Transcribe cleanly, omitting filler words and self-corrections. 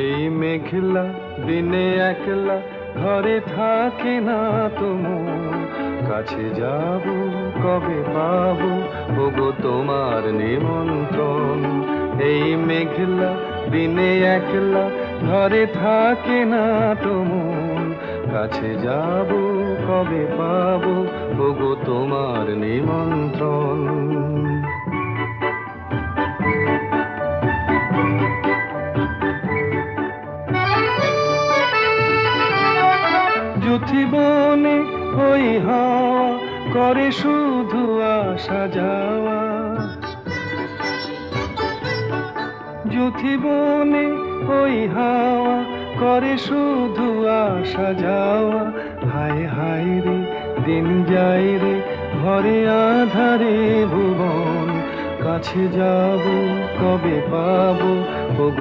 এই মেঘলা দিনে একলা ঘরে থাকে না তো মন, কাছে যাব কবে পাবো ওগো তোমার নিমন্ত্রণ। এই মেঘলা দিনে একলা ঘরে থাকে না তো মন, কাছে যাব কবে পাবো ওগো তোমার নিমন্ত্রণ। যুথিবনে ওই হাওয়া করে শুধু আসা যাওয়া, যুথিবনে ওই হাওয়া করে শুধু আসা যাওয়া। হায় হায় রে দিন যায় রে ঘরে আধারে ভুবন, কাছে যাব কবে পাবো